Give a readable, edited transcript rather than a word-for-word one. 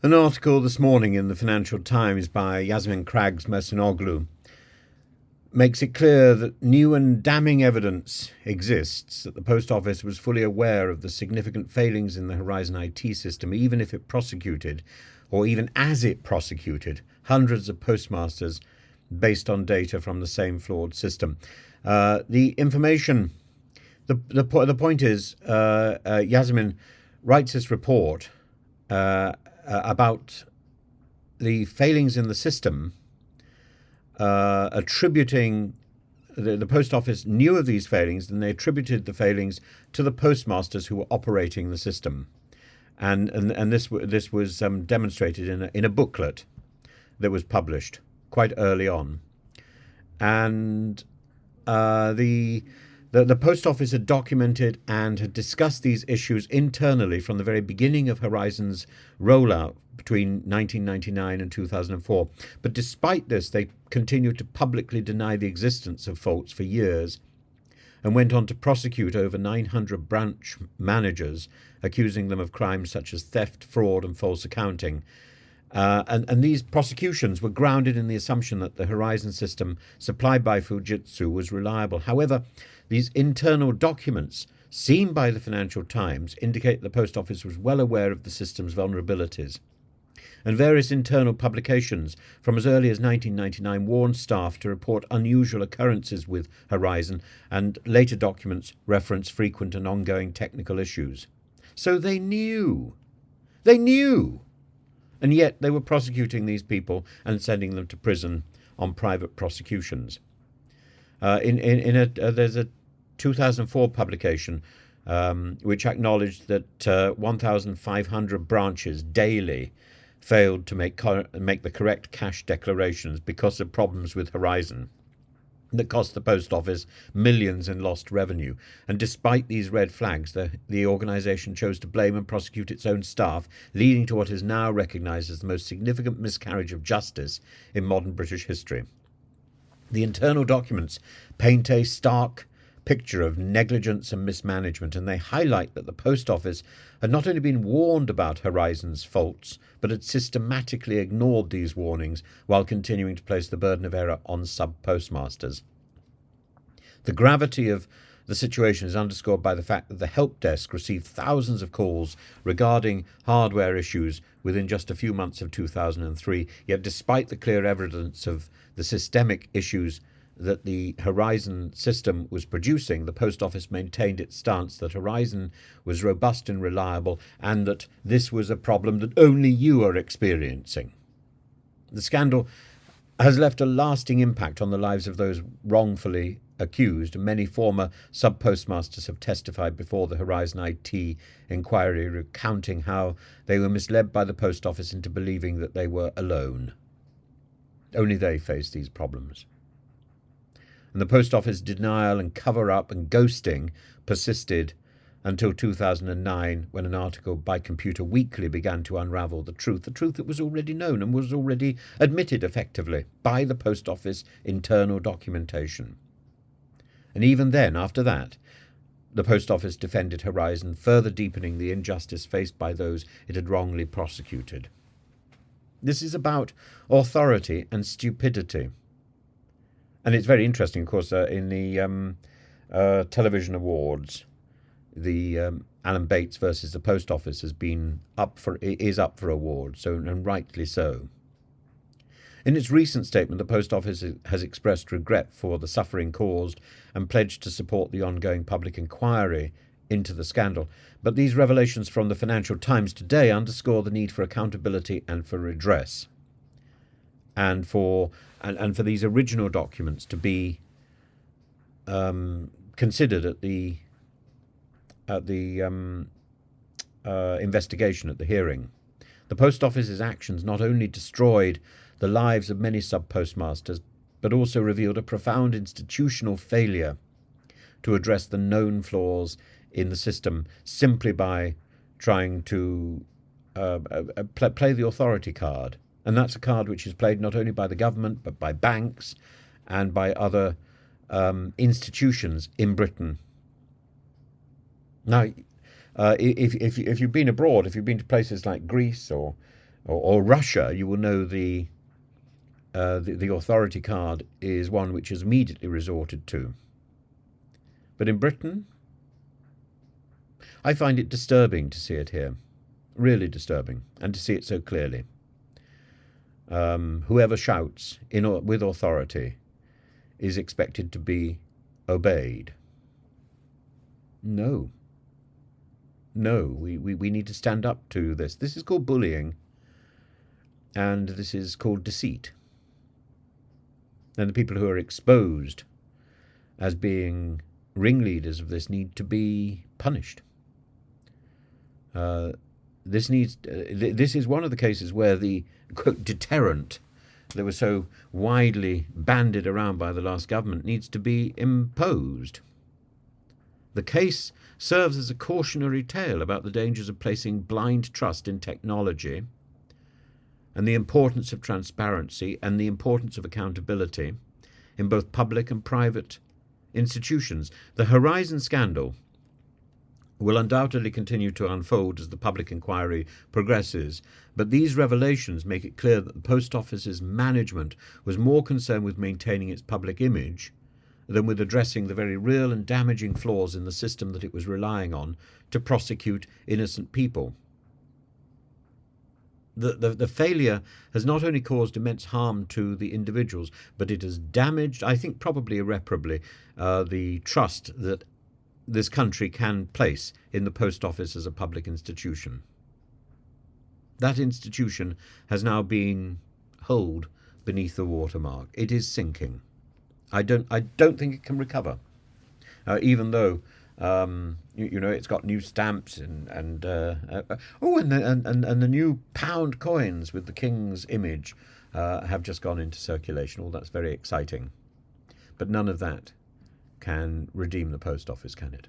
An article this morning in the Financial Times by Yasemin Craggs Mersinoglu makes it clear that new and damning evidence exists that the Post Office was fully aware of the significant failings in the Horizon IT system, even if it prosecuted, or even as it prosecuted, hundreds of postmasters based on data from the same flawed system. The information, the point is, Yasemin writes this report about the failings in the system, attributing the Post Office knew of these failings, and they attributed the failings to the postmasters who were operating the system, and this was demonstrated in a booklet that was published quite early on, and the Post Office had documented and had discussed these issues internally from the very beginning of Horizon's rollout between 1999 and 2004. But despite this, they continued to publicly deny the existence of faults for years and went on to prosecute over 900 branch managers, accusing them of crimes such as theft, fraud, and false accounting. And these prosecutions were grounded in the assumption that the Horizon system supplied by Fujitsu was reliable. However, these internal documents seen by the Financial Times indicate the Post Office was well aware of the system's vulnerabilities. And various internal publications from as early as 1999 warned staff to report unusual occurrences with Horizon, and later documents reference frequent and ongoing technical issues. So they knew. They knew! And yet they were prosecuting these people and sending them to prison on private prosecutions. There's a 2004 publication which acknowledged that 1,500 branches daily failed to make the correct cash declarations because of problems with Horizon that cost the Post Office millions in lost revenue. And despite these red flags, the organisation chose to blame and prosecute its own staff, leading to what is now recognised as the most significant miscarriage of justice in modern British history. The internal documents paint a stark picture of negligence and mismanagement, and they highlight that the Post Office had not only been warned about Horizon's faults, but had systematically ignored these warnings while continuing to place the burden of error on sub-postmasters. The gravity of the situation is underscored by the fact that the help desk received thousands of calls regarding hardware issues within just a few months of 2003, yet despite the clear evidence of the systemic issues that the Horizon system was producing, the Post Office maintained its stance that Horizon was robust and reliable, and that this was a problem that only you are experiencing. The scandal has left a lasting impact on the lives of those wrongfully accused, and many former sub-postmasters have testified before the Horizon IT inquiry, recounting how they were misled by the Post Office into believing that they were alone. Only they faced these problems. And the Post Office denial and cover-up and ghosting persisted until 2009, when an article by Computer Weekly began to unravel the truth that was already known and was already admitted effectively by the Post Office internal documentation. And even then, after that, the Post Office defended Horizon, further deepening the injustice faced by those it had wrongly prosecuted. This is about authority and stupidity. And it's very interesting, of course, in the television awards, the Alan Bates versus the Post Office is up for awards, so, and rightly so. In its recent statement, the Post Office has expressed regret for the suffering caused and pledged to support the ongoing public inquiry into the scandal. But these revelations from the Financial Times today underscore the need for accountability and for redress, and for these original documents to be considered at the investigation, at the hearing. The Post Office's actions not only destroyed the lives of many sub-postmasters, but also revealed a profound institutional failure to address the known flaws in the system simply by trying to play the authority card. And that's a card which is played not only by the government, but by banks and by other institutions in Britain. Now, if you've been abroad, if you've been to places like Greece or or Russia, you will know the authority card is one which is immediately resorted to. But in Britain, I find it disturbing to see it here, really disturbing, and to see it so clearly. Whoever shouts with authority is expected to be obeyed. No. No, we need to stand up to this. This is called bullying, and this is called deceit. And the people who are exposed as being ringleaders of this need to be punished. This is one of the cases where the, quote, deterrent that was so widely bandied around by the last government needs to be imposed. The case serves as a cautionary tale about the dangers of placing blind trust in technology and the importance of transparency and the importance of accountability in both public and private institutions. The Horizon scandal will undoubtedly continue to unfold as the public inquiry progresses, but these revelations make it clear that the Post Office's management was more concerned with maintaining its public image than with addressing the very real and damaging flaws in the system that it was relying on to prosecute innocent people. The failure has not only caused immense harm to the individuals, but it has damaged, I think probably irreparably, the trust that this country can place in the Post Office as a public institution. That institution has now been holed beneath the watermark. It is sinking. I don't think it can recover, even though it's got new stamps and the new pound coins with the king's image have just gone into circulation. All that's very exciting, but none of that can redeem the Post Office, can it?